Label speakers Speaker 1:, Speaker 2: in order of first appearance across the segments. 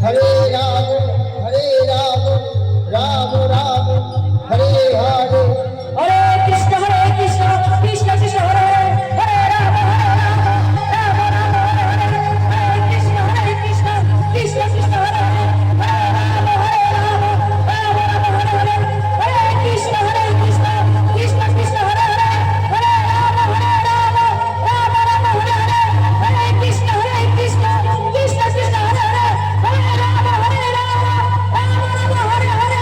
Speaker 1: হরে রাম হরে রাম রাম রাম হরে হরে।
Speaker 2: হরে কৃষ্ণ কৃষ্ণ কৃষ্ণ হরে হরে, হরে রাম রাম রাম হরে হরে, হরে কৃষ্ণ কৃষ্ণ কৃষ্ণ হরে হরে, হরে রাম রাম রাম হরে হরে, হরে কৃষ্ণ কৃষ্ণ কৃষ্ণ হরে হরে, হরে রাম রাম রাম হরে হরে, হরে কৃষ্ণ কৃষ্ণ কৃষ্ণ হরে হরে, হরে রাম রাম রাম হরে হরে।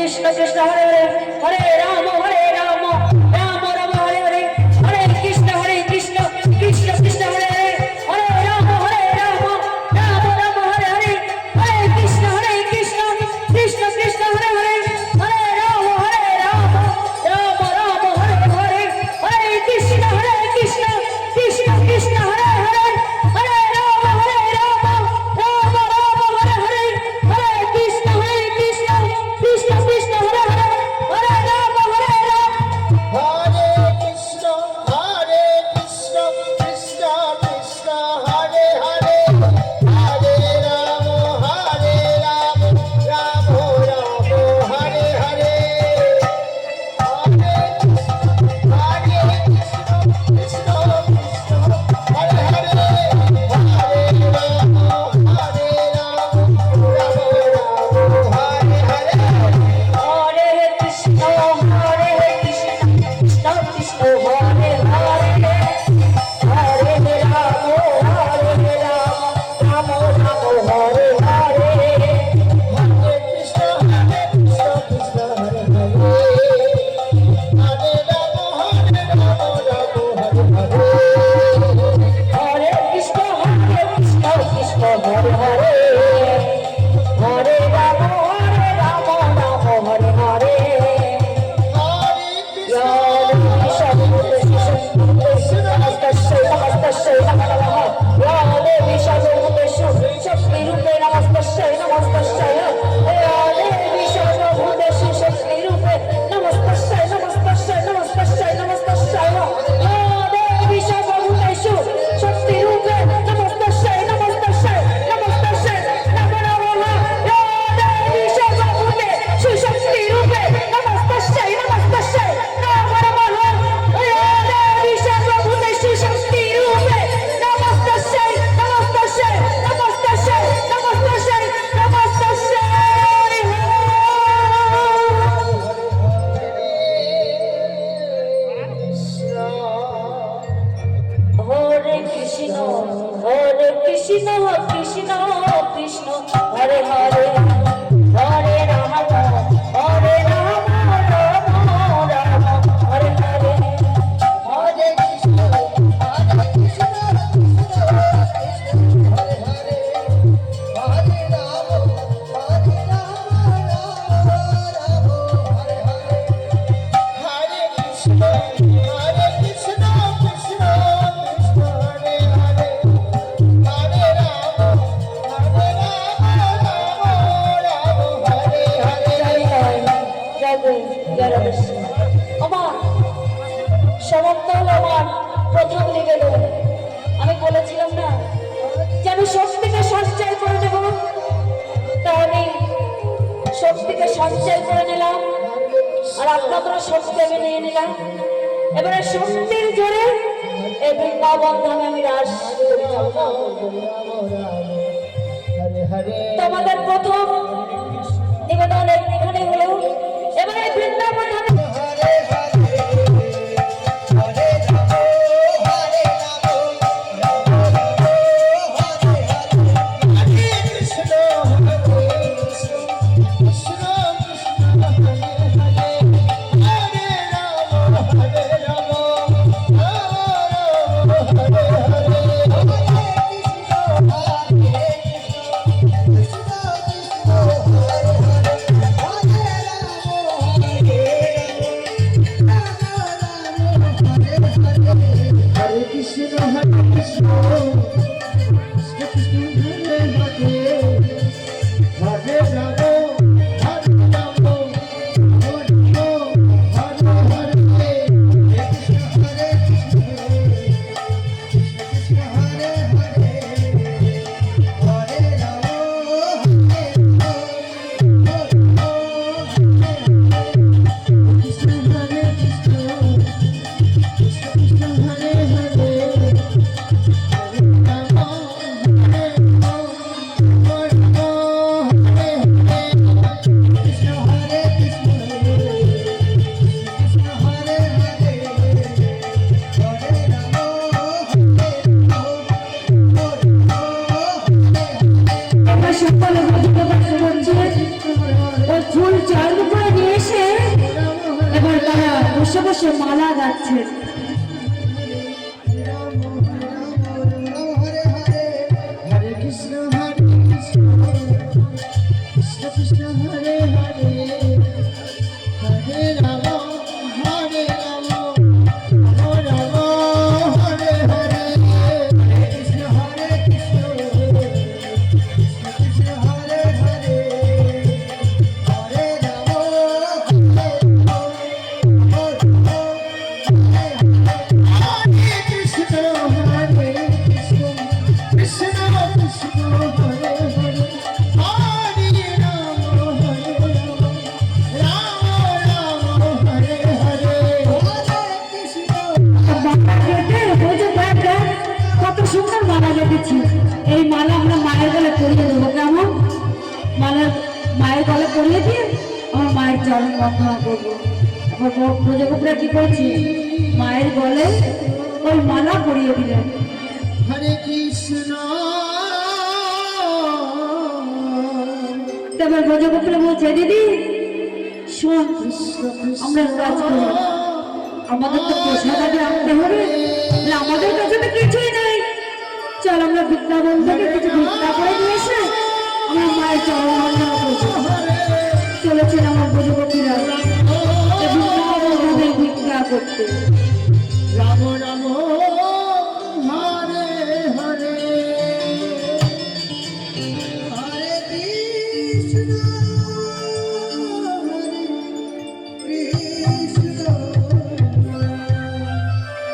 Speaker 2: কৃষ্ণ কৃষ্ণ হরে হরে হরে রাম রাম রাম হরে হরে হরে কৃষ্ণ কৃষ্ণ কৃষ্ণ হরে হরে হরে রাম রাম রাম হরে হরে হরে কৃষ্ণ কৃষ্ণ কৃষ্ণ হরে হরে হরে রাম রাম রাম হরে হরে হরে কৃষ্ণ কৃষ্ণ কৃষ্ণ হরে হরে হরে রাম রাম হরে হরে হরে কৃষ্ণ কৃষ্ণ কৃষ্ণ হরে হরে হরে রাম হরে Ram.
Speaker 1: Hare Krishna, Krishna Krishna, Hare Hare, Hare Rama, Rama Rama, Hare Hare. Hare Krishna, Krishna Krishna, Hare Hare, Hare Rama, Rama Rama, Hare Hare.
Speaker 2: Hare Krishna, Krishna Krishna, Hare Hare, Hare Rama, Rama Rama, Hare Hare.
Speaker 1: Hare Krishna, Krishna Krishna, Hare Hare, Hare Rama, Rama Rama, Hare Hare.
Speaker 2: Hare Krishna, Krishna Hare Hare, Hare Rama, Rama Hare Hare.
Speaker 1: Hare Krishna,
Speaker 2: Hare Krishna, Krishna Krishna, Hare Hare, Hare Rama, Rama Rama, Hare Hare.
Speaker 1: Hare Krishna, Krishna Krishna, Hare Hare, Hare Rama, Rama Rama, Hare Hare. Hare Krishna, Krishna Krishna, Hare Hare, Hare Rama, Rama Hare Hare.
Speaker 2: আমার সমাপ্ত হলো আমার প্রথম নিবেদন। আমি বলেছিলাম না যে আমি শক্তিকে সঞ্চয় করে নেব, তা আমি শক্তিকে সঞ্চয় করে নিলাম আর আপনাদের শক্তি আমি নিয়ে নিলাম। এবারে শক্তির জোরে এই বৃন্দাবন ধামে আমি রাস করে যাব।
Speaker 1: Hare Hare.
Speaker 2: তোমাদের প্রথম নিবেদন এখানে হলো। এবারে বৃন্দাবন ধামে
Speaker 1: Hare Hare, Hare Rama, Hare Rama, Rama Rama, Hare Hare. Hare Krishna, Krishna Krishna, Hare Hare. Hare Rama, Hare Rama, Rama Rama, Hare Hare. Hare Krishna, Krishna Krishna, Hare Hare.
Speaker 2: বসে বসে মালা গাচ্ছেন।
Speaker 1: হরে হরে হরে কৃষ্ণ কৃষ্ণ কৃষ্ণ হরে হরে হরে রাম হরে রাম রাম রাম হরে হরে হরে কৃষ্ণ কৃষ্ণ কৃষ্ণ হরে হরে হরে রাম হরে কৃষ্ণ হরে কৃষ্ণ কৃষ্ণ কৃষ্ণ হরে হরে হরে রাম হরে হরে কৃষ্ণ
Speaker 2: মালা গেঁথে ওই যে দেখেন কত সুন্দর মালা গেঁথেছি। এই মালা আমরা মায়ের গলে পরিয়ে দেবো, কেমন? মায়ের গলে পরিয়ে দিয়ে আমার মায়ের চরণ বন্দনা করবো। প্রজাপতিরা কি করেছি, মায়ের গলে ওই মালা পরিয়ে দিলেন।
Speaker 1: হরে কৃষ্ণ
Speaker 2: তারপর প্রজাপতিরা বলছে, দিদি শোন, আমরা কাজ করি, আমাদের তো প্রসাদ আগে আনতে হবে, না আমাদের কাছে তো কিছুই নেই। চল আমরা বৃন্দাবন থেকে কিছু ভিক্ষা করে নিয়ে এসে আমরা মায়ের চরণ বন্দনা করবো। চলেছেন আমার প্রজাপতিরা বৃন্দাবন ভাবে ভিক্ষা করতে।
Speaker 1: রাম রাম হরে হরে হরে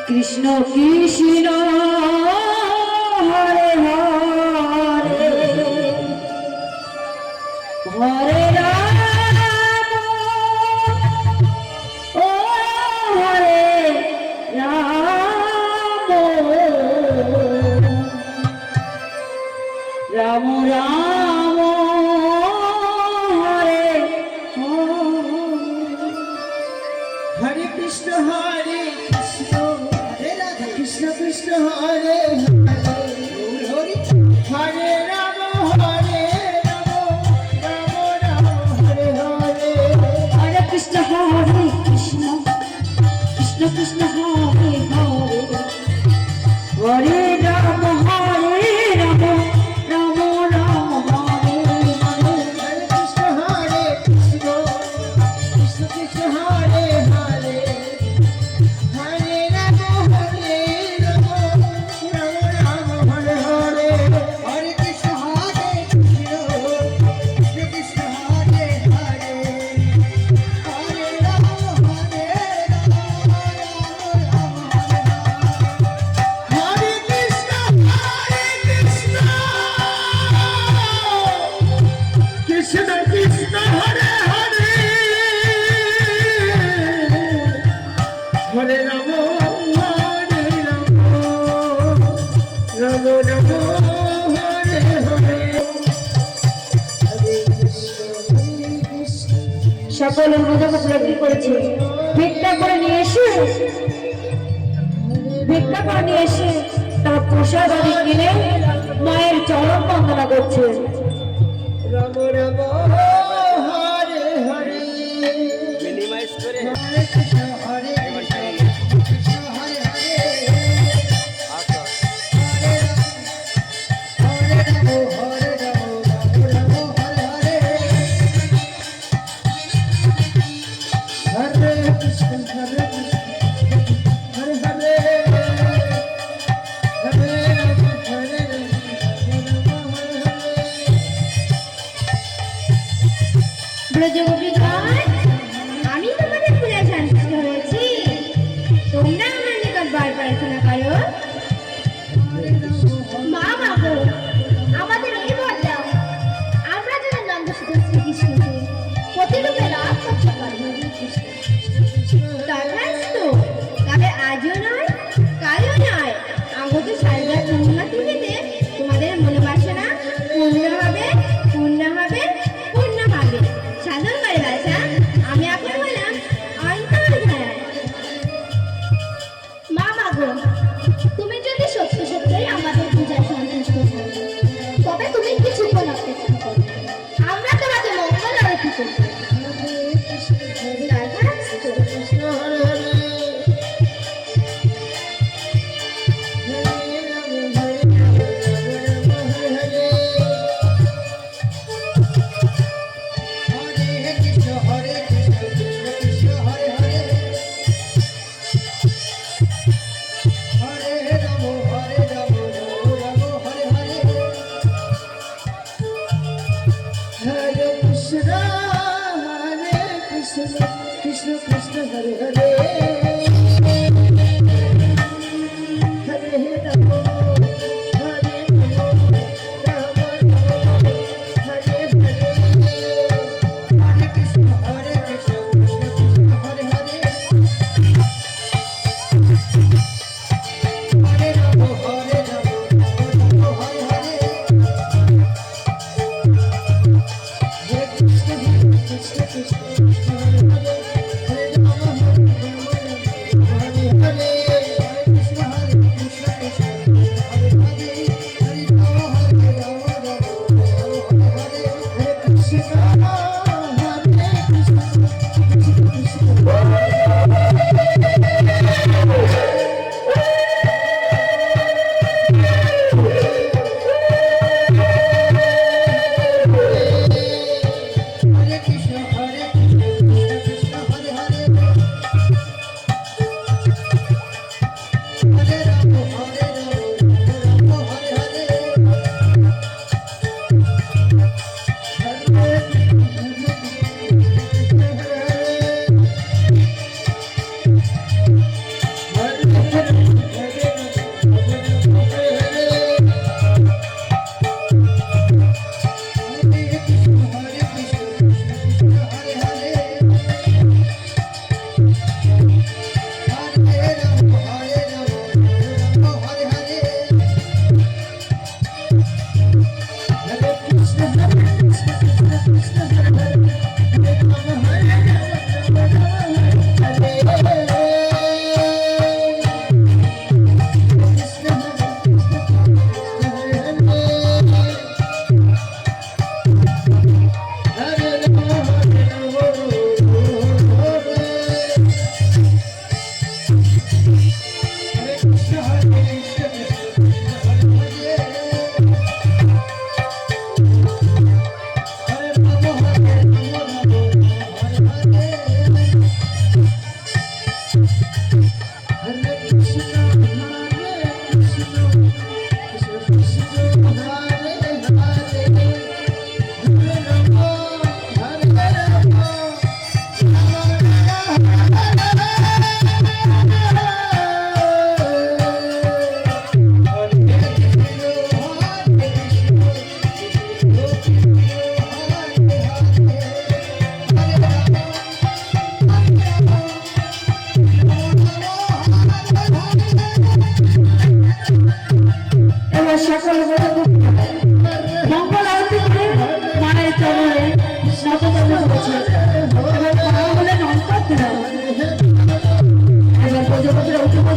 Speaker 1: কৃষ্ণ
Speaker 2: কৃষ্ণ কৃষ্ণ হরে হরে হরে রাম ও হরে রাম রাম রাম হরে
Speaker 1: হরে কৃষ্ণ হরে কৃষ্ণ হরে রাধে কৃষ্ণ কৃষ্ণ হরে হরে হরে রাম হরে রাম রাম রাম হরে হরে
Speaker 2: হরে কৃষ্ণ কৃষ্ণ কৃষ্ণ হরে হরে হরে রাম রাম রাম হরে হরে।
Speaker 1: হরে কৃষ্ণ কৃষ্ণ কৃষ্ণ হরে হরে হরে রাম রাম রাম হরে হরে হরে কৃষ্ণ কৃষ্ণ কৃষ্ণ হরে হরে হরে রাম হরে কৃষ্ণ কৃষ্ণ কৃষ্ণ হরে হরে হরে রাম রাম রাম হরে হরে হরে কৃষ্ণ
Speaker 2: সকল প্রজাপতিরা কি করেছে, ভিক্ষা করে নিয়ে এসে তার প্রসাদ আদি কিনে মায়ের চরণ বন্দনা করছে।
Speaker 1: রাম রাম হরে হরে মিনিমাইজ করে হরে কৃষ্ণ হরে কৃষ্ণ হরে হরে হরে রাম হরে রাম রাম হরে হরে হরে কৃষ্ণ হরে হরে হরে হরে রাম হরে রাম হরে হরে
Speaker 3: ব্রজগোপীগণ, আমি তোমাদের পূজা সন্তুষ্ট হয়েছি। তোমরা আমার নিকট বার প্রার্থনা করো। মা মাগো, আমাদের এই বর দাও, আমরা যেন নন্দসুত শ্রীকৃষ্ণকে প্রতিরূপে লাভ করতে পারি। তথাস্তু, তবে আজও নয় কালও নয়, আগত সারদা পূর্ণিমা তিথিতে তোমাদের মনোবাসনা পূর্ণ হবে, পূর্ণ হবে, পূর্ণ হবে। সাধন করে বাসা, আমি আপনার বললাম অন্তর্ধারা। মা মাগো, তুমি যদি সত্য সত্যই আমাদের পূজা সন্তুষ্ট হও, তবে তুমি কিছুক্ষণ অপেক্ষা করো, আমরা তোমাকে মঙ্গল আরতি করবো।
Speaker 1: কৃষ্ণ হরে হরে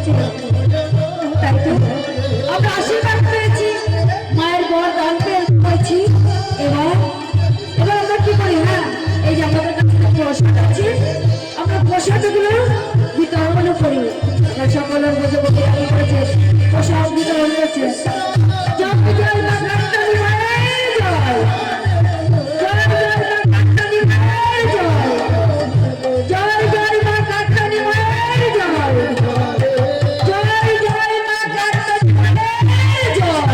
Speaker 2: হয়েছে। তাই তো আমরা আশীর্বাদ পেয়েছি, মায়ের বর দান পেয়েছি। এবার এবার আমরা কি করি? হ্যাঁ, এই যে আমাদের কাছে প্রসাদ আছে, আমরা প্রসাদগুলো বিতরণ করি। সকলের মধ্যে মধ্যে কি করেছে? প্রসাদ বিতরণ করেছে। জয় জয় মা কাত্যায়নী মায়ের জয়, জয় জয় মা কাত্যায়নী মায়ের জয়, জয় জয় মা কাত্যায়নী মায়ের জয়, জয় জয় মা কাত্যায়নী মায়ের জয়।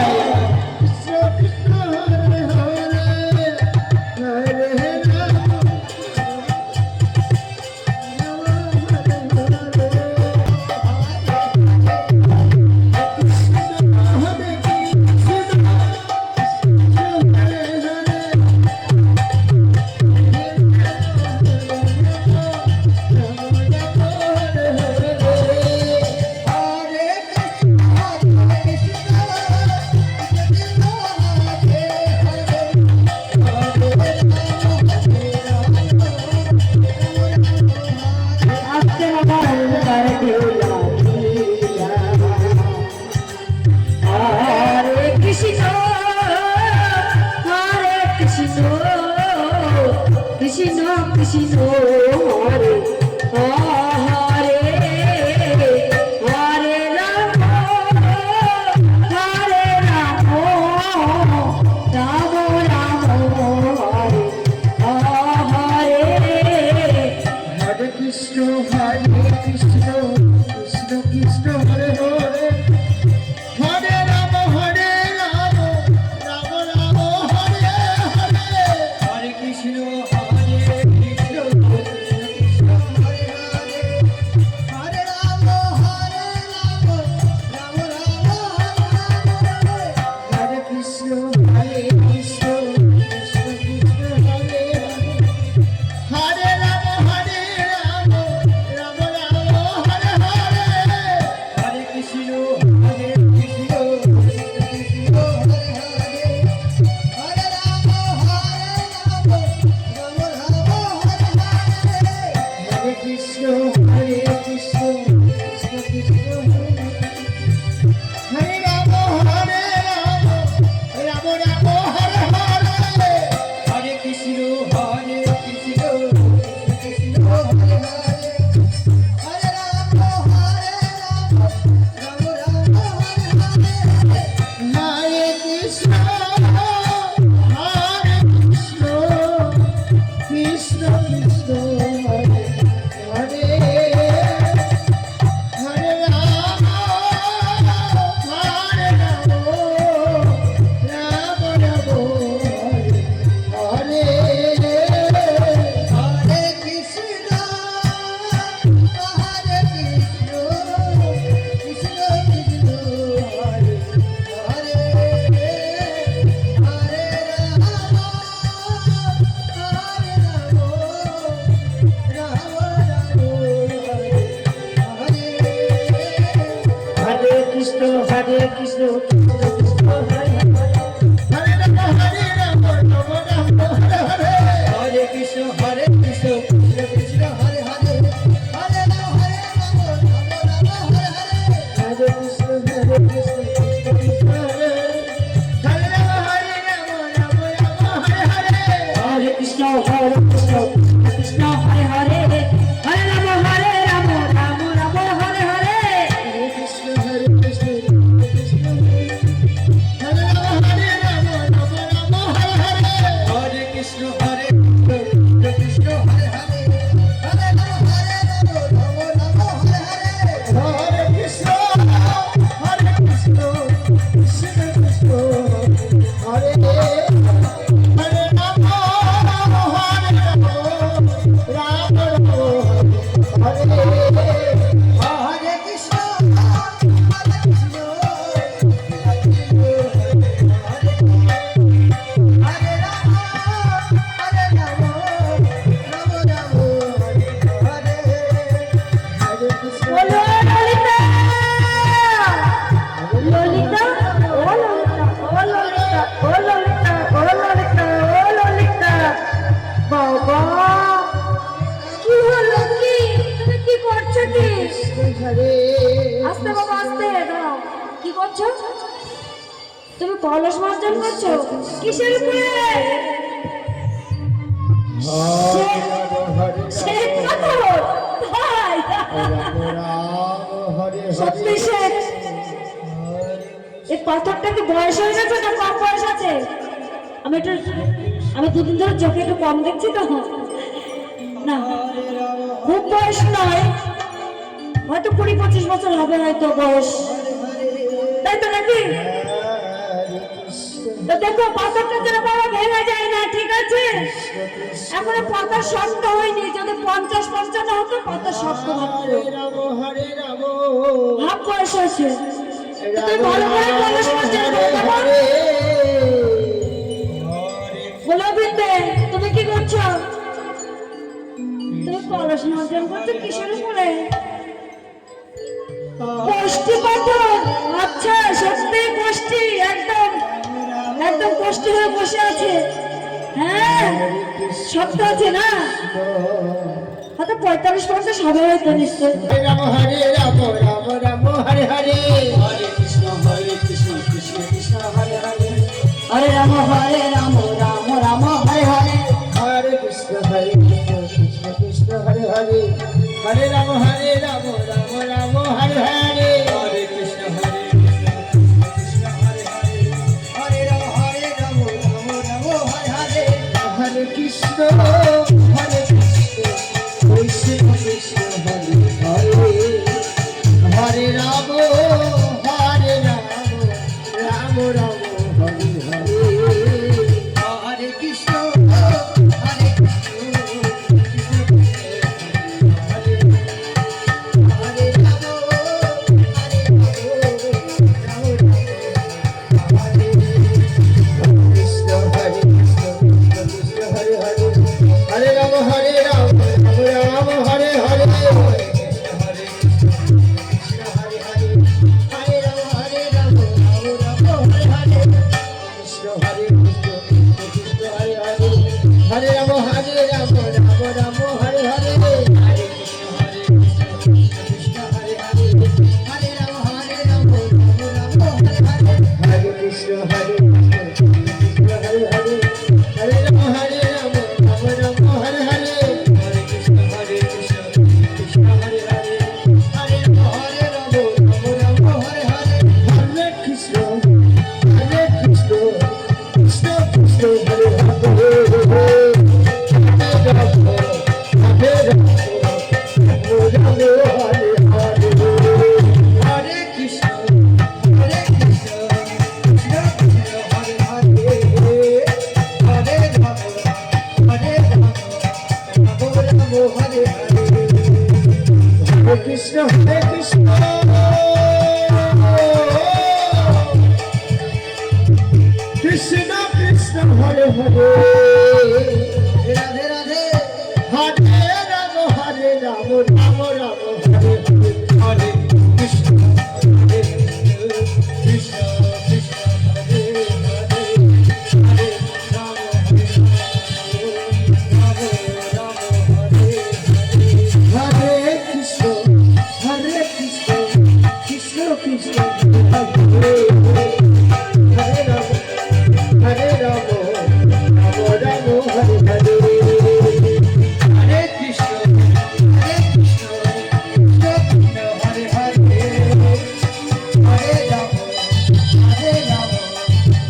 Speaker 1: হরে
Speaker 2: আস্তে বাবা আস্তে, দাঁড়াও। কি করছো তুমি? কলস মার্জন করছো কিসের উপরে? শ্বেত পাথর। ভাই, সত্যি শ্বেত। এই পাথরটা কি বয়স হয়ে গেছে না কম বয়স আছে? আমি দুদিন ধরে চোখে একটু কম দেখছি তো। না, খুব বয়স নয়, হয়তো 20-25 বছর হবে হয়তো বয়স, তাই তো নাকি? তো দেখো পাথরটা যেন বাবা ভেঙে যায় না, ঠিক আছে? এখনো পাথর শক্ত হয়নি, যদি 50-55 হতো পাথর শক্ত থাকতো। হাফ বয়স হয়েছে, তুই ভালো করে কলস মার্জন করতে পারো। বলো বিন্দে, তুমি কি করছো? তুমি কলস মার্জন করছো কিসের উপরে? কষ্টি পাথর। আচ্ছা, সত্যি কষ্টি, একদম একদম কষ্টি হয়ে বসে আছে। হ্যাঁ, শক্ত আছে না? হয়তো 45-50 হবে হয়তো নিশ্চয়।
Speaker 1: রাম হরে Ram Ram Ram Hare Hare Hare Krishna Krishna Krishna Hare Hare
Speaker 2: Hare Ram Ram Ram Hare Hare
Speaker 1: Hare Krishna Krishna Krishna Hare Hare Hare Ram Ram Ram Hare Hare Hare Krishna Krishna Hare Hare Hare Ram Ram Ram Hare Hare Hare Krishna Krishna Krishna Hare Hare Hare Ram Ram Ram Hare Hare Hare Krishna Hare Rama Hare Rama Rama Rama Hare Hare Hare Krishna Hare Hare Hare Rama Hare Rama Rama Rama Hare Hare Hare Krishna Hare Krishna Hare Hare Hare Rama Hare Rama Rama Rama Hare Hare Hare Krishna Hare Krishna Krishna Hare Hare Hare Rama Hare Rama Rama Rama Hare Hare Hare Krishna Krishna Krishna Hare Hare Krishna Hare Krishna Krishna Krishna Hare Hare Radhe Radhe Hare Rama Hare Rama Rama Rama Hare Hare Hare Krishna Krishna Krishna Hare Hare Hare Rama Hare Rama Hare Hare Krishna Krishna Krishna Hare Hare Hare Rama Hare Rama Rama Rama Hare Hare Hare Krishna Krishna Krishna Hare Hare Hare Rama Rama Rama Hare Hare Hare Krishna Hare Krishna Krishna Krishna Hare Hare Hare Rama Rama Rama Hare Hare Hare Krishna Hare Krishna Krishna Krishna Hare Hare Hare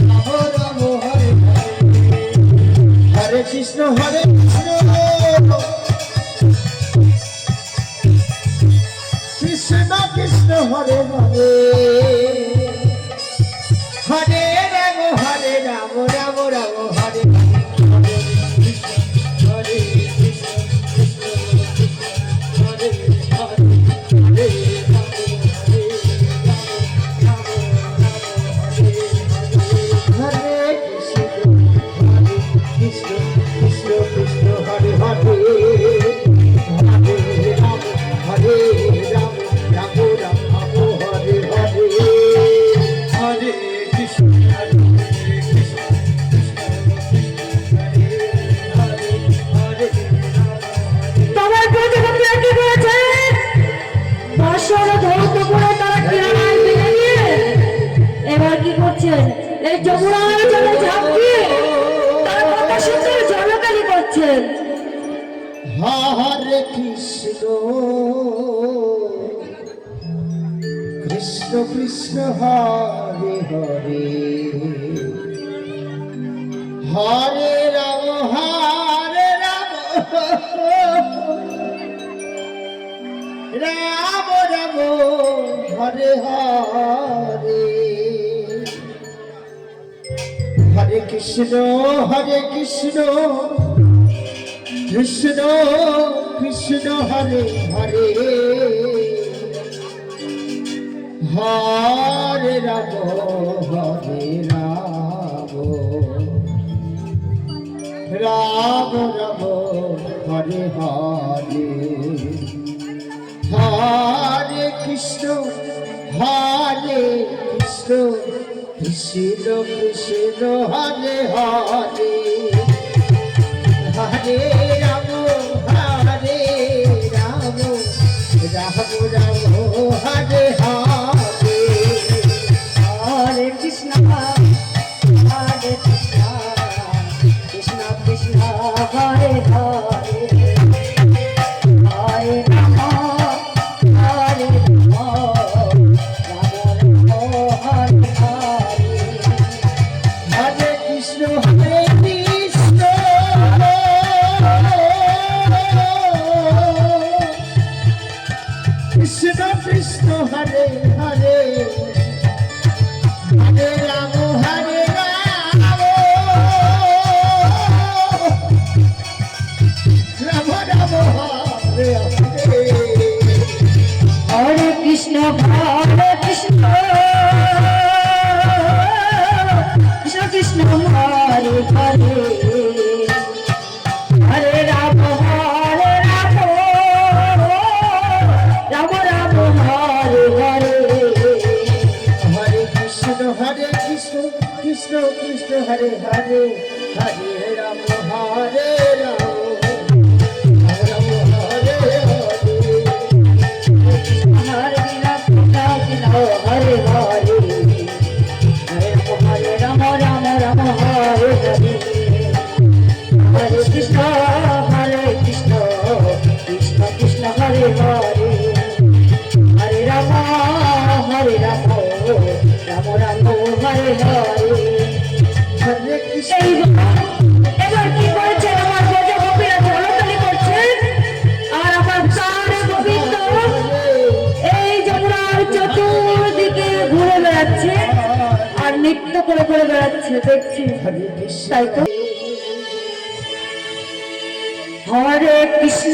Speaker 1: Rama Rama Hare Hare Krishna Krishna Krishna Krishna Hare Hare Hare Rama Rama Rama Hare Hare
Speaker 2: এই যমুনার জলে ঝাঁপ দিয়ে তার কত সুন্দর জলকালি করছেন।
Speaker 1: হরে কৃষ্ণ কৃষ্ণ কৃষ্ণ হরে হরে হরে রাম রাম রাম হরে হরে হরে কৃষ্ণ কৃষ্ণ কৃষ্ণ হরে হরে হরে রাম রাম রাম হরে হরে হরে কৃষ্ণ কৃষ্ণ কৃষ্ণ কৃষ্ণ হরে হরে হরে রাম রাম রাম রাম হরে হরে
Speaker 2: হরে কৃষ্ণ কৃষ্ণ কৃষ্ণ হরে হরে হরে রাম হরে রাম হরে হরে
Speaker 1: হরে কৃষ্ণ কৃষ্ণ কৃষ্ণ কৃষ্ণ হরে হরে হরে রাম রাম রাম হরে হরে
Speaker 2: হরে কৃষ্ণ কৃষ্ণ কৃষ্ণ হরে হরে হরে রাম রাম রাম হরে হরে
Speaker 1: হরে কৃষ্ণ কৃষ্ণ কৃষ্ণ হরে হরে হরে রাম রাম রাম হরে হরে
Speaker 2: হরে হরে হরে হরে রাম রাম রাম হরে হরে হরে কৃষ্ণ কৃষ্ণ কৃষ্ণ হরে হরে হরে রাম রাম রাম হরে হরে
Speaker 1: হরে কৃষ্ণ
Speaker 2: এবার কি করেছেন আমার গজা গোপীরা জলকালি করছেন আর আমার প্রাণ গোবিন্দ এই যমুনার চতুর্দিকে ঘুরে বেড়াচ্ছে আর নৃত্য করে করে বেড়াচ্ছে দেখছি
Speaker 1: হরে কৃষ্ণ
Speaker 2: তাই তো হরে কৃষ্ণ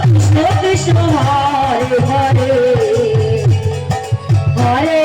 Speaker 2: কৃষ্ণ কৃষ্ণ হরে হরে হরে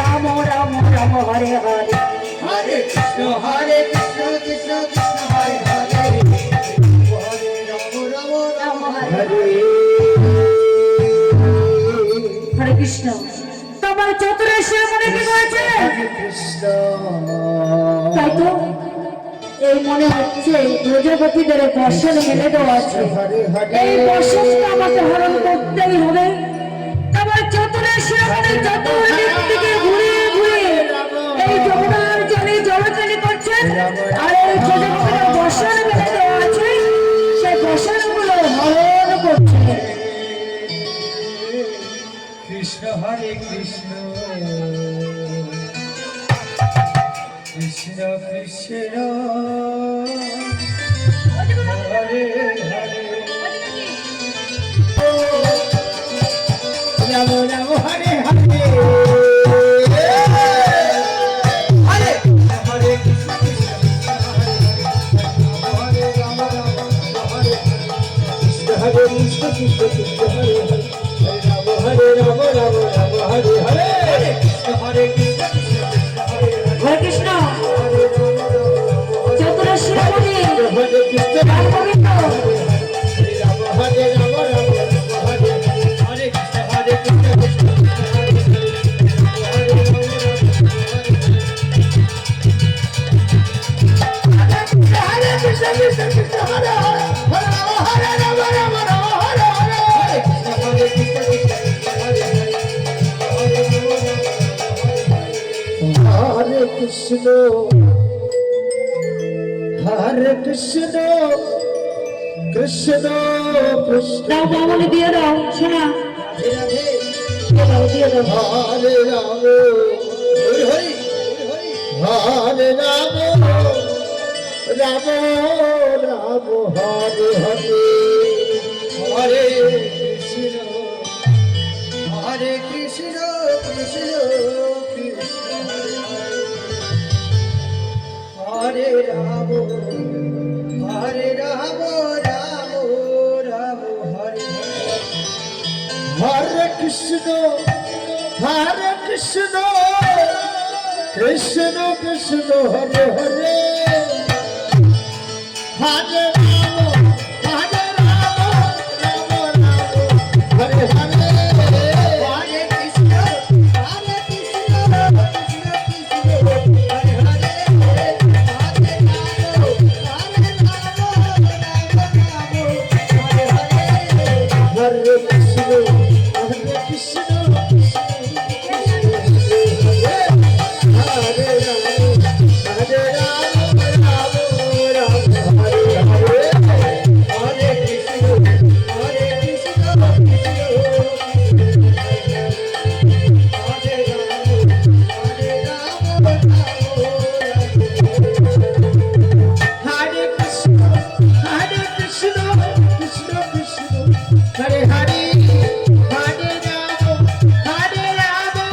Speaker 2: রাম রাম রাম হরে হরে
Speaker 1: হরে কৃষ্ণ কৃষ্ণ হরে হরে হরে
Speaker 2: কৃষ্ণ তোমার চতুরেশ্বর মনে কি করেছে তাই তো এই মনে হচ্ছে প্রজাপতিদের বর্ষণ মেলে দেওয়া আছে এই বর্ষণটা আমাকে হরণ করতেই হবে তোমার চতুরেশ্বর মনে চতুর্দিক থেকে ঘুরে ঘুরে এই যমুনার জলে জলকালি করছেন আর এই প্রজাপতিদের বর্ষণ মেলে দেওয়া আছে সেই বর্ষণগুলো হরণ করছে
Speaker 1: কৃষ্ণ হরে কৃষ্ণ কৃষ্ণ কৃষ্ণ হরে রাম রাম হরে হরে হরে হরে কৃষ্ণ হরে কৃষ্ণ কৃষ্ণ কৃষ্ণ হরে হরে রাম রাম রাম হরে হরে হরে কৃষ্ণ
Speaker 2: হরে কৃষ্ণ চতুরা শিরোমণি
Speaker 1: হরে কৃষ্ণ
Speaker 2: রাম গোবিন্দ
Speaker 1: হরে রাম রাম হরে হরে কৃষ্ণ হরে কৃষ্ণ কৃষ্ণ হরে কৃষ্ণ কৃষ্ণ কৃষ্ণ হরে হরে হরে রাম রাম রাম হরে হরে হরে কৃষ্ণ কৃষ্ণ হরে হরে কৃষ্ণ হরে কৃষ্ণ কৃষ্ণ কৃষ্ণ
Speaker 2: দাও বাবুলি দিয়ে দাও শোনা
Speaker 1: রাধে
Speaker 2: দিয়ে দাও
Speaker 1: হরে রাম হরে হরে রাম রাম রাম হরে হরে হরে কৃষ্ণ হরে কৃষ্ণ কৃষ্ণ কৃষ্ণ হরে রাম হরে রাম রাম রাম হরে হরে কৃষ্ণ কৃষ্ণ কৃষ্ণ হরে হরে হরে রাম রাম রাম হরে হরে হরে কৃষ্ণ কৃষ্ণ কৃষ্ণ হরে হরে হরে রাম হরে Krishna Hare Krishna, Krishna Krishna Hare Hare, Hare Rama Hare Rama,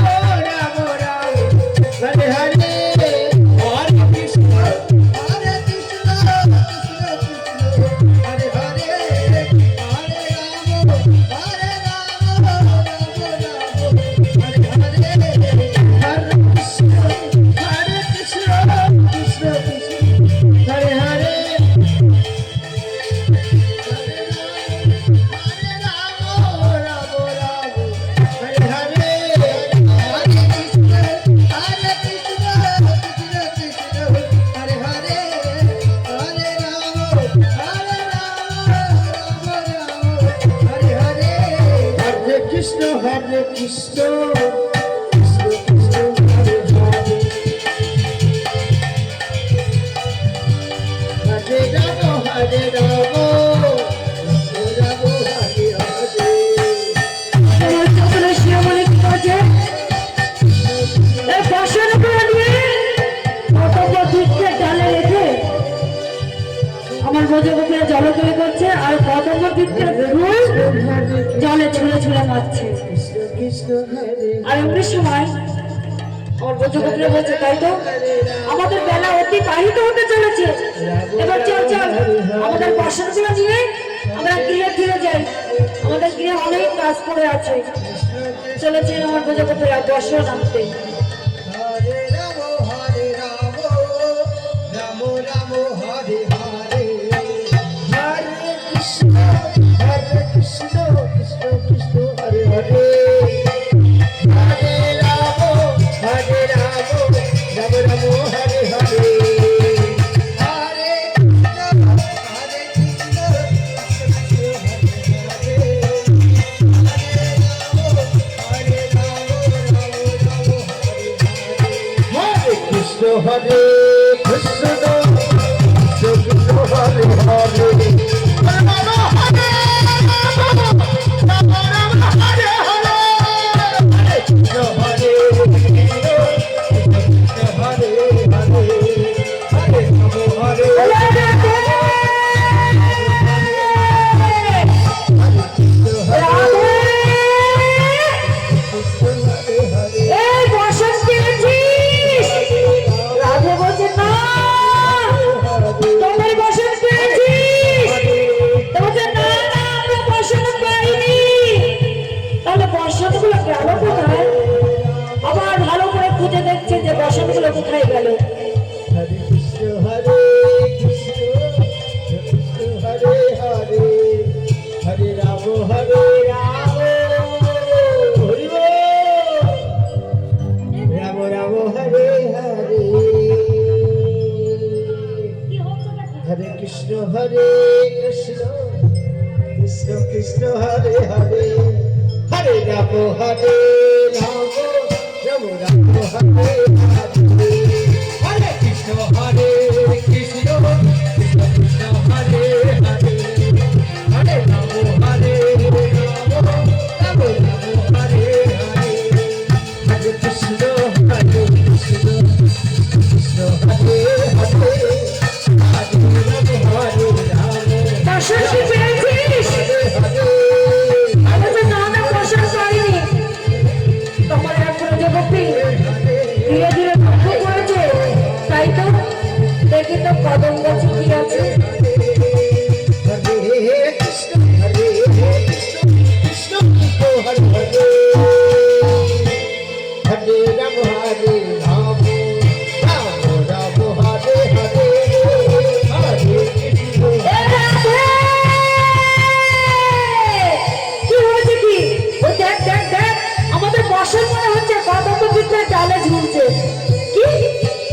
Speaker 1: Rama Hare Hare.
Speaker 2: তোমার চতুরা শিরোমণি কি করছে এই বর্ষার উপরে নিয়ে কতক দিককে ডালে রেখে আমার বোঝাবুকে জলকলে করছে আর কতক দিককে রুই জলে ছুঁড়ে ছুঁড়ে মারছে
Speaker 1: Krishna Hare
Speaker 2: আর এমনি সময় আমার বোঝাবুকে বলছে তাই তো আমাদের বেলা অতিবাহিত হতে চলেছে এবার চল চল আমাদের বর্ষার উপরে নিয়ে আমরা গৃহে ফিরে যাই আমাদের গৃহে অনেক কাজ পড়ে আছে চলেছেন আমার বোঝাবুকে বর্ষা নামতে
Speaker 1: Hare Rama Hare Rama, Rama Rama Hare Hare, Hare Krishna Krishna Krishna Hare Hare, Hare Rama Hare Rama, Rama Rama Hare Hare, Hare Krishna Hare Krishna, Krishna Hare Hare, Rama Hare Rama, Rama Rama Hare Hare, Hare Krishna Hare Krishna, Krishna Hare Hare, Hare Rama Hare Rama,
Speaker 2: বসনগুলো গেল কোথায়? আবার ভালো করে খুঁজে দেখছে যে বসনগুলো কোথায় গেল।
Speaker 1: হরে কৃষ্ণ হরে কৃষ্ণ কৃষ্ণ হরে হরে হরে রাম হরে রাম হরি বল। রাম রাম হরে হরে হরে কৃষ্ণ কৃষ্ণ কৃষ্ণ কৃষ্ণ হরে হরে হরে রাম হরে রাম রাম রাম হরে হরে হরে কৃষ্ণ কৃষ্ণ কৃষ্ণ কৃষ্ণ হরে হরে হরে রাম হরে রাম রাম রাম হরে হরে হরে কৃষ্ণ কৃষ্ণ কৃষ্ণ হরে হরে
Speaker 2: বসন কি পেয়েছিস? আমি তো নানা বসন পাইনি। তোমার এখনো যে গোপী ধীরে ধীরে ধ্বংস করেছে, তাই তো দেখি তো কদম গাছে কি আছে।
Speaker 1: হরে কৃষ্ণ কৃষ্ণ কৃষ্ণ হরে হরে হরে রাম হরে রাম রাম রাম হরে হরে হরে কৃষ্ণ।
Speaker 2: কি হয়েছে কি? ওই দেখ দেখ দেখ, আমাদের বসন মনে হচ্ছে কদম্ব বৃক্ষের ডালে ঝুলছে। কি?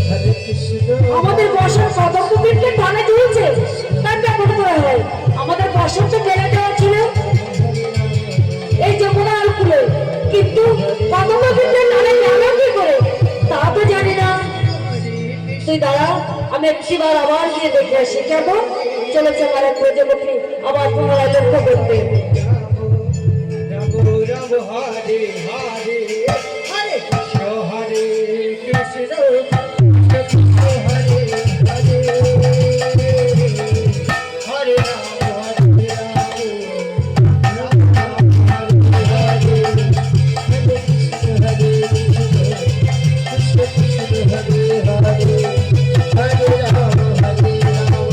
Speaker 1: হরে কৃষ্ণ
Speaker 2: আমাদের বসন কদম্ব বৃক্ষের ডালে ঝুলছে? তার কেমন করে হয়? আমাদের বসন তো ফেলে দেওয়া ছিল এই যমুনার কূলে, কিন্তু কদম্ব বৃক্ষের ডালে গেল কি করে তা তো জানি না। তুই দাঁড়া, আমি একটিবার আবার গিয়ে দেখে আসি। কেমন চলেছে আমার এক প্রজাপতি আবার পুনরায় লক্ষ্য করতে।
Speaker 1: রাম রাম হরে হরে হরে কৃষ্ণ কৃষ্ণ কৃষ্ণ হরে হরে হরে রাম হরে রাম রাম রাম হরে হরে হরে কৃষ্ণ কৃষ্ণ কৃষ্ণ হরে হরে হরে রাম হরে রাম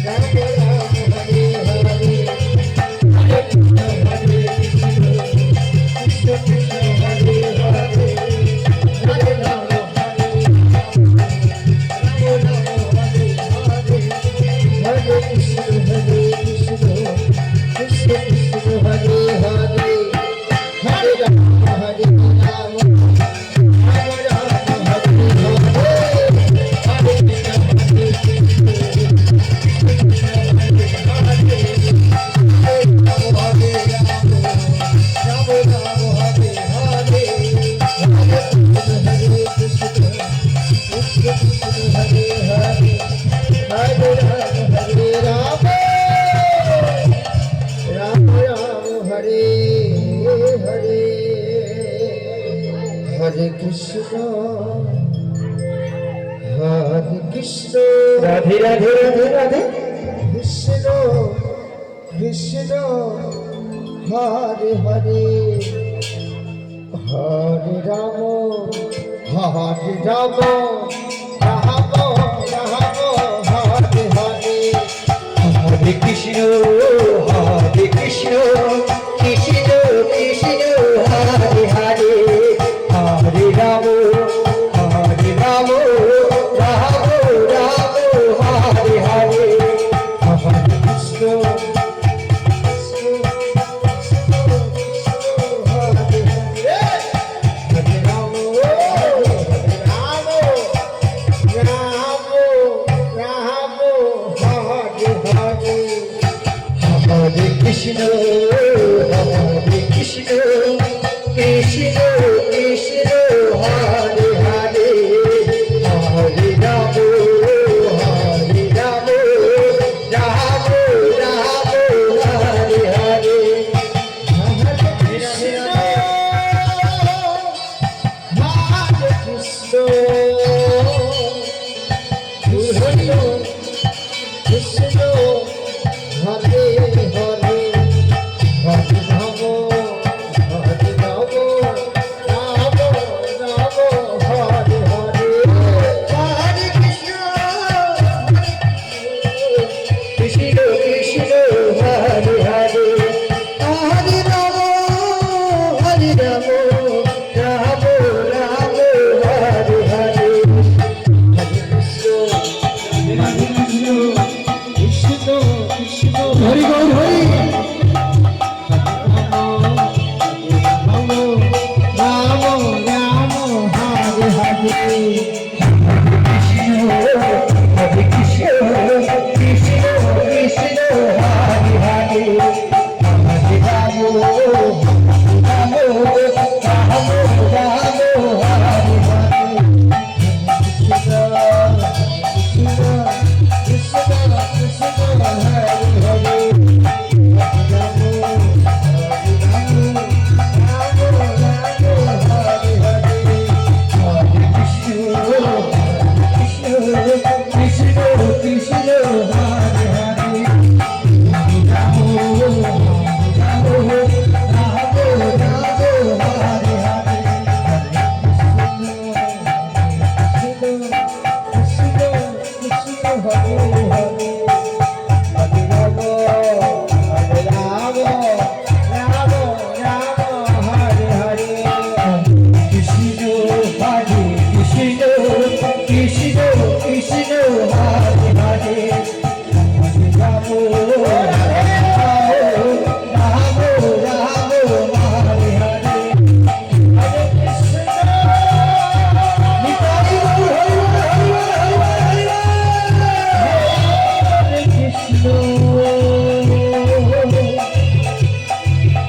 Speaker 1: রাম রাম হরে হরে হরে কৃষ্ণ কৃষ্ণ কৃষ্ণ হরে হরে হরে রাম হরে রাম রাম হরে হরে হরে কৃষ্ণ কৃষ্ণ কৃষ্ণ কৃষ্ণ হরে হরে হরে রাম হরে রাম রাম রাম হরে হরে হরে কৃষ্ণ কৃষ্ণ কৃষ্ণ হরে হরে হরে রাম হরে রাম রাম রাম হরে হরে হরে কৃষ্ণ কৃষ্ণ কৃষ্ণ হরে হরে হরে রাম হরে রাম রাম রাম হরে হরে হরে কৃষ্ণ রাধে রাধে রাধে রাধে কৃষ্ণ কৃষ্ণ হরে হরে হরে রাম হরে রাম রাম রাম হরে হরে হরে কৃষ্ণ কৃষ্ণ কৃষ্ণ হরে হরে হরে রাম রাম রাম হরে হরে হরে কৃষ্ণ কৃষ্ণ হরে কৃষ্ণ কৃষ্ণ কৃষ্ণ হরে হরে হরে রাম রাম রাম হরে হরে হরে কৃষ্ণ হরে কৃষ্ণ কৃষ্ণ হরে হরে হরে রাম হরি গৌর হরি রাম রাম হরে হরে হরে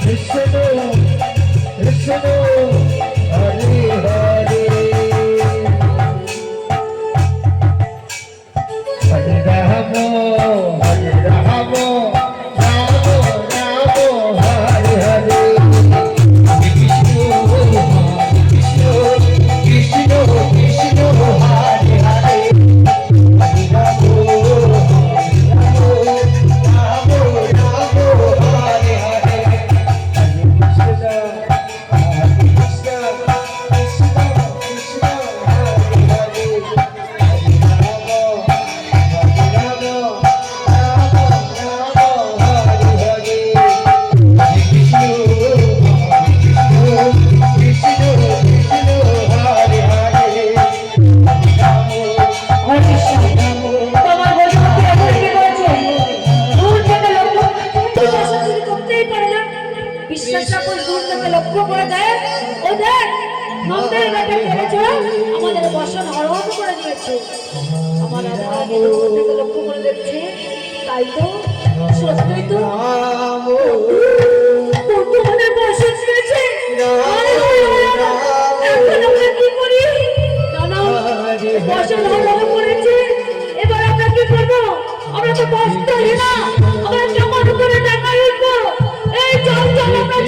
Speaker 1: কৃষ্ণ কৃষ্ণ কৃষ্ণ হরে হরে হরে রাম রাম রাম রাম হরে হরে কৃষ্ণ কৃষ্ণ হরে হরে
Speaker 2: লক্ষ্য করে দেখ ও দেখ মন্দির বেটা ফেলেছে আমাদের বসন হরণ করে দিয়েছে আমার থেকে লক্ষ্য করে দেখছে তাই তো সত্যই তো বর্তমানে বসন দিয়েছে এখন আমরা কি করি না বসন হরণ করেছে এবার আমরা কি করবো আমরা তো বসতে না আমরা জমা করে টাকা লিখবো এই চল চল আমরা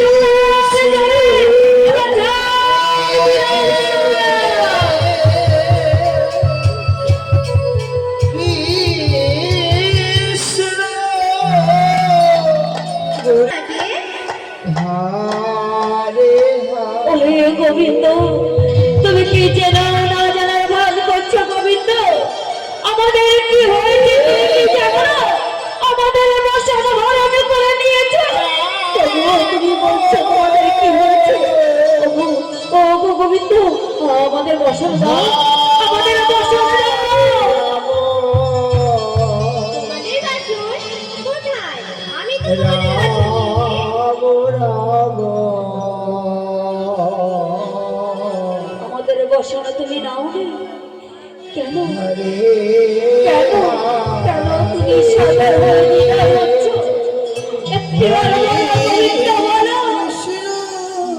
Speaker 2: গোবিন্দ তুমি কি চেনো না জানার ভাগ করছো গোবিন্দ আমাদের কি হয়েছে তুমি কি জানো আমাদের বসন হরণ করে নিয়েছো তুমি বলছো আমাদের কি হয়েছে ও গোবিন্দ আমাদের বসন দাও আমাদের বসন বসন তুমি নাও কেন কেন কেন তুমি সদর হয়ে নিরায় হচ্ছ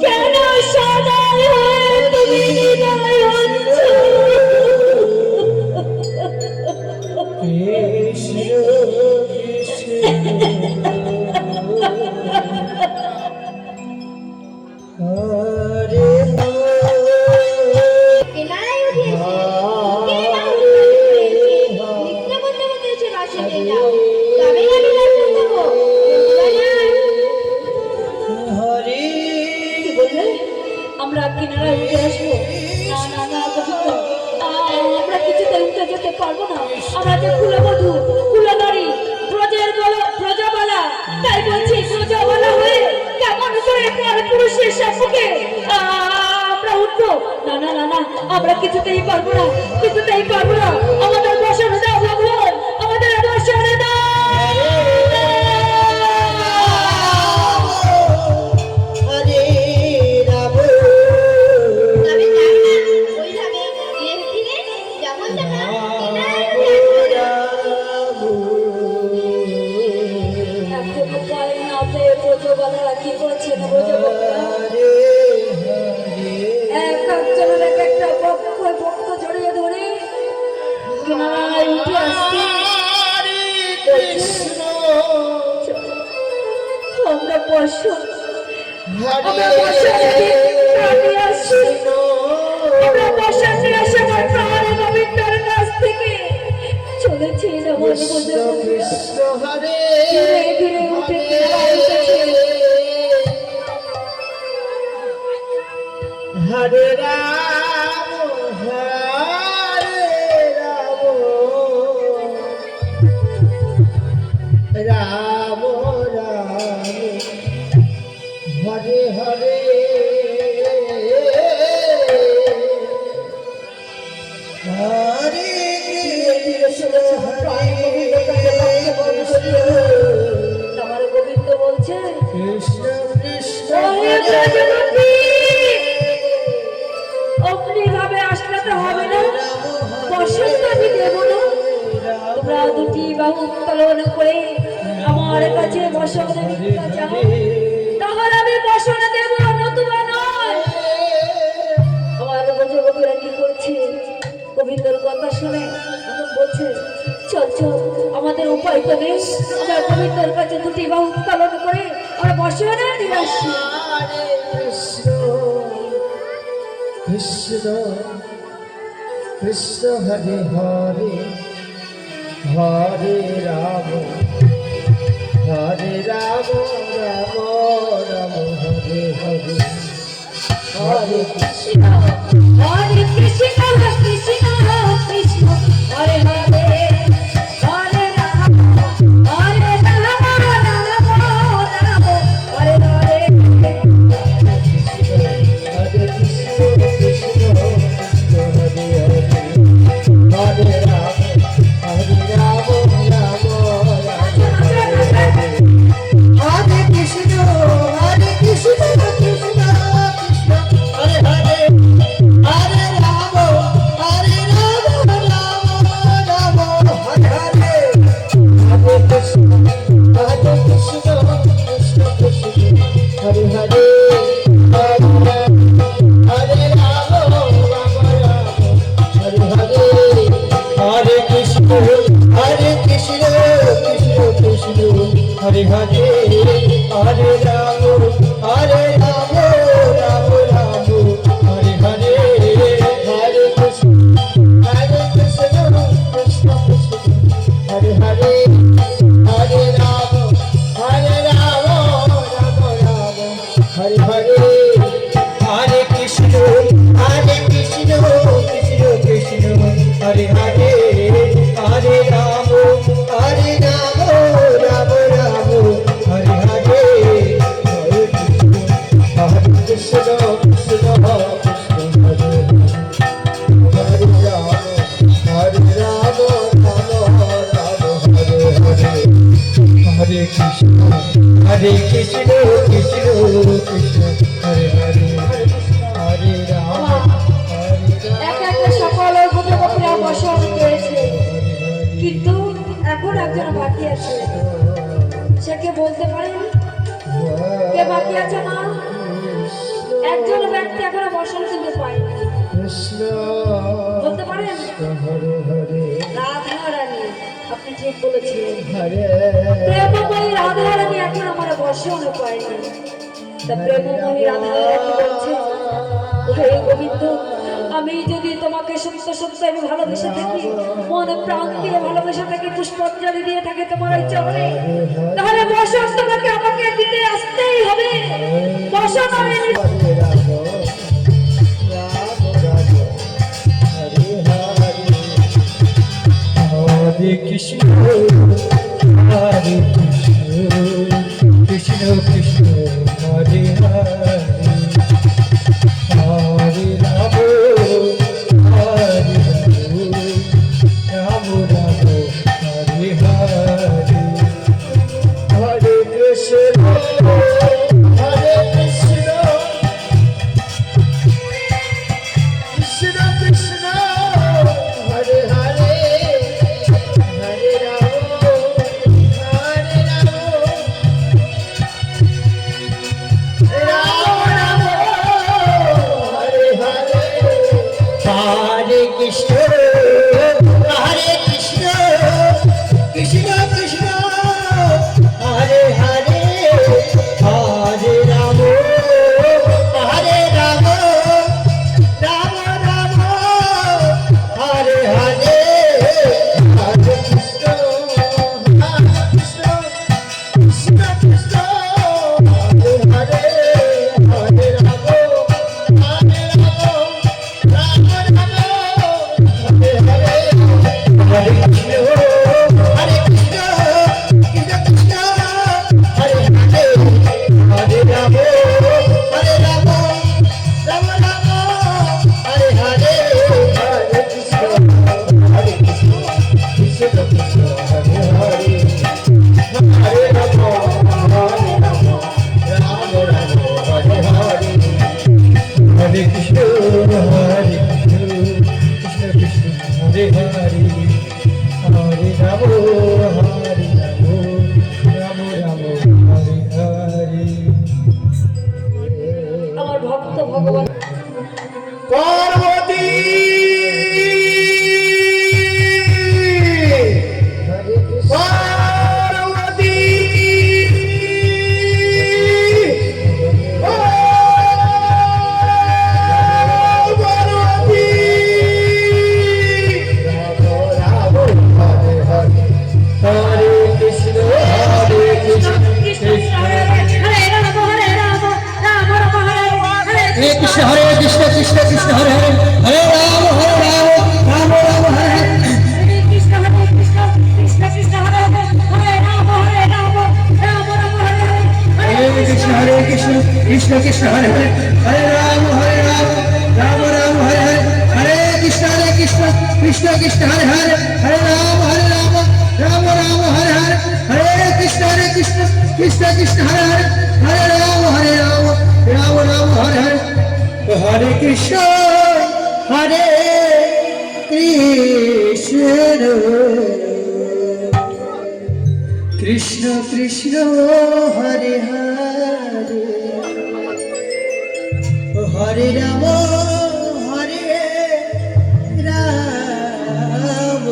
Speaker 2: কেন সদর হয়ে তুমি নিরায় হচ্ছ আমরা কিনারায় উঠে আসবো না না না গোবিন্দ আমরা কিছুতে উঠে যেতে পারবো না আমরা যে কুলবধূ কুলনারী প্রজাবালা তাই বলছি প্রজাবালা হয়ে কেমন করে পর পুরুষের সম্মুখে আমরা উঠবো? না না না না, আমরা কিছুতেই পারবো না, কিছুতেই পারবো না। আমাদের বসানো দাও ভগবান, আমাদের বসানো দাও।
Speaker 1: হরে রাম
Speaker 3: তবে যাই না, ওইভাবে ধীরে ধীরে যখন তখন
Speaker 2: এখনো পাই না পেয়ে ব্রজবালারা কি করছেন? ব্রজবালারা এক একজনের এক একটা বক্ষ জড়িয়ে ধরে কিনারায় উঠে আসছে। আমরা বসো, আমরা বসা নিয়ে আসছি, আমরা বসা নিয়ে আসি আমার প্রাণ গোবিন্দর কাছ থেকে চলেছি যেমন
Speaker 1: কৃষ্ণ হরে
Speaker 2: ধীরে ধীরে উঠে এসেছে।
Speaker 1: হরে রাম হরে রাম রাম রাম হরে হরে হরে কৃষ্ণ
Speaker 2: আমার গোবিন্দ বলছে
Speaker 1: কৃষ্ণ কৃষ্ণ
Speaker 2: ওরে ব্রজবতী, অমনি ভাবে আসলে তো হবে না, বসন্ত আমি দেব না। তোমরা দুটি বাহু উত্তোলন করে আমার কাছে বসনে ভিক্ষা চাও, তাহলে আমি বসনে দেব, নতুবা নয়। আমার ব্রজবতীরা কি করছে? গোবিন্দর কথা শুনে এখন বলছে চল চল, আমাদের উপায় তো নেই, আমরা গোবিন্দর কাছে দুটি বাহু উত্তোলন করে আমরা বসনে নিয়ে আসছি।
Speaker 1: হরে কৃষ্ণ কৃষ্ণ কৃষ্ণ হরে হরে হরে রাম হরে রাম রাম রাম হরে হরে হরে কৃষ্ণ
Speaker 2: হরে কৃষ্ণ কৃষ্ণ কৃষ্ণ হরে হরে হরে রাম হরে রাম রাম রাম হরে হরে।
Speaker 1: হরে কৃষ্ণ কৃষ্ণ কৃষ্ণ হরে হরে হরে রাম হরে রাম রাম রাম হরে কৃষ্ণ কৃষ্ণ কৃষ্ণ হরে হরে হরে রাম হরে রাম রাম রাম হরে হরে হরে কৃষ্ণ কৃষ্ণ কৃষ্ণ কৃষ্ণ হরে হরে হরে রাম রাম রাম হরে হরে হরে কৃষ্ণ কৃষ্ণ কৃষ্ণ হরে হরে হরে রাম রাম রাম হরে হরে হরে কৃষ্ণ কৃষ্ণ কৃষ্ণ হরে হরে হরে রাম রাম রাম হরে হরে হরে কৃষ্ণ কৃষ্ণ কৃষ্ণ কৃষ্ণ হরে হরে হরে রাম রাম রাম হরে হরে হরে কৃষ্ণ কৃষ্ণ কৃষ্ণ হরে হরে রাম রাম রাম হরে হরে হরে কৃষ্ণ কৃষ্ণ কৃষ্ণ কৃষ্ণ হরে হরে হরে রাম
Speaker 2: এক একটা সকল গোপীরা বসন পেয়েছে, কিন্তু এখন একজন বাকি আছে। সে কে বলতে পারেন? কে বাকি আছে মা? একজন ব্যক্তি এখনো বসন কিন্তু পায়নি।
Speaker 1: কৃষ্ণ
Speaker 2: বলতে পারেন?
Speaker 1: হরে হরে
Speaker 2: রাধা রানী। আপনি ঠিক বলেছিলেন,
Speaker 1: হরে
Speaker 2: প্রেমময়ী রাধা রানী এখন আমার বসন পায়নি। তা প্রেমময়ী রাধা রানী বলছে, হে গোবিন্দ, আমি যদি তোমাকে সত্য সত্য আমি ভালোবেসে থাকি, মনে প্রাণ দিয়ে ভালোবেসে থাকি, পুষ্পাঞ্জলি দিয়ে থাকি তোমার ওই চরণে, তাহলে বসন তোমাকে আমাকে দিতে আসতেই হবে। বসন আমি
Speaker 1: হরে Ram Ram Hare Hare Hare Krishna Krishna Krishna Hare Hare Hare Krishna, Hare Krishna, Krishna Krishna, Hare Hare, Hare Rama, Hare Rama, Rama Rama, Hare Hare, Hare Krishna, Krishna Krishna, Hare Hare, Hare Rama, Hare Rama, Rama Rama, Hare Hare, Hare Krishna, Hare Krishna, Krishna Krishna, Hare Hare, Hare Rama, Hare Rama, Rama Rama, Hare Hare, Hare Krishna, Hare Krishna, Krishna Krishna, Hare Hare, Hare Rama, Hare Rama, Rama Rama, Hare Hare, Hare Krishna, Hare Krishna, Krishna Krishna, Hare Hare, Hare Rama, Hare Rama, Rama Rama, Hare Hare.
Speaker 2: আমার ভক্ত ভগবান
Speaker 1: পার্বতী পার্বতী পার্বতী হরে কৃষ্ণ হরে কৃষ্ণ
Speaker 2: কৃষ্ণ কৃষ্ণ হরে হরে রাম হরে রাম রাম রাম হরে হরে
Speaker 1: हरे कृष्ण हरे कृष्ण कृष्ण कृष्ण हरे हरे हरे राम राम राम हरे हरे
Speaker 2: হরে কৃষ্ণ কৃষ্ণ কৃষ্ণ হরে হরে রাম হরে রাম রাম রাম হরে হরে
Speaker 1: हरे कृष्ण कृष्ण कृष्ण हरे हरे हरे राम राम राम हरे हरे हरे कृष्ण कृष्ण कृष्ण हरे हरे हरे राम राम राम हरे हरे हरे कृष्ण कृष्ण कृष्ण हरे हरे हरे राम राम राम हरे हरे हरे कृष्ण हरे कृष्ण कृष्ण कृष्ण हरे हरे हरे राम राम राम हरे हरे
Speaker 2: হরে কৃষ্ণ হরে কৃষ্ণ কৃষ্ণ কৃষ্ণ হরে হরে
Speaker 1: हरे राम
Speaker 2: হরে রাম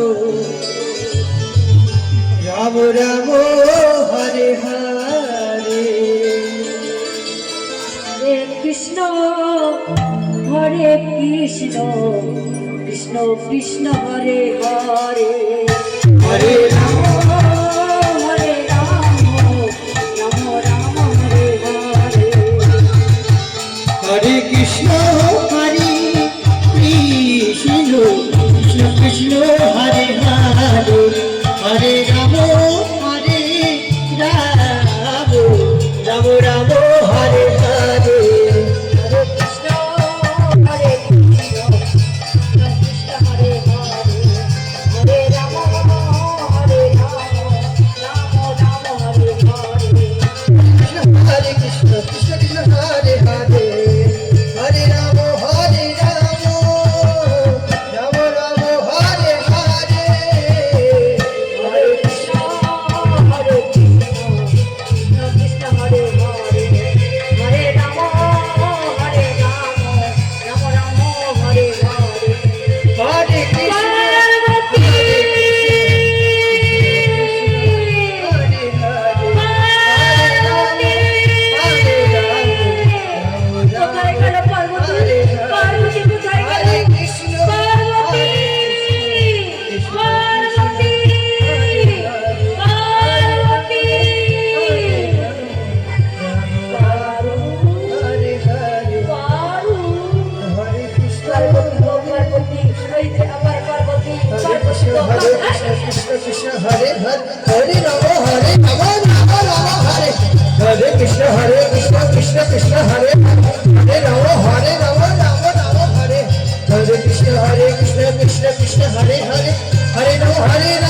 Speaker 2: রাম রাম হরে হরে
Speaker 1: हरे कृष्ण हरे कृष्ण कृष्ण कृष्ण हरे हरे हरे राम राम राम हरे हरे
Speaker 2: হরে কৃষ্ণ হরে কৃষ্ণ কৃষ্ণ কৃষ্ণ হরে হরে হরে রাম হরে রাম রাম রাম হরে হরে
Speaker 1: हरे कृष्ण कृष्ण कृष्ण हरे हरे हरे राम राम राम हरे हरे
Speaker 2: হরে কৃষ্ণ হরে কৃষ্ণ কৃষ্ণ কৃষ্ণ হরে হরে হরে রাম রাম রাম হরে হরে
Speaker 1: हरे कृष्ण
Speaker 2: পার্বতী কোথায় গেল পার্বতী পার্বতী কোথায় গেল পার্বতী পার্বতী পার্বতী পারু পার্বতী এই যে আমার পার্বতী পার্বতী
Speaker 1: कृष्ण कृष्ण हरे हरे राम राम हरे हरे कृष्ण कृष्ण कृष्ण हरे हरे राम राम हरे हरे कृष्ण कृष्ण कृष्ण हरे हरे हरे राम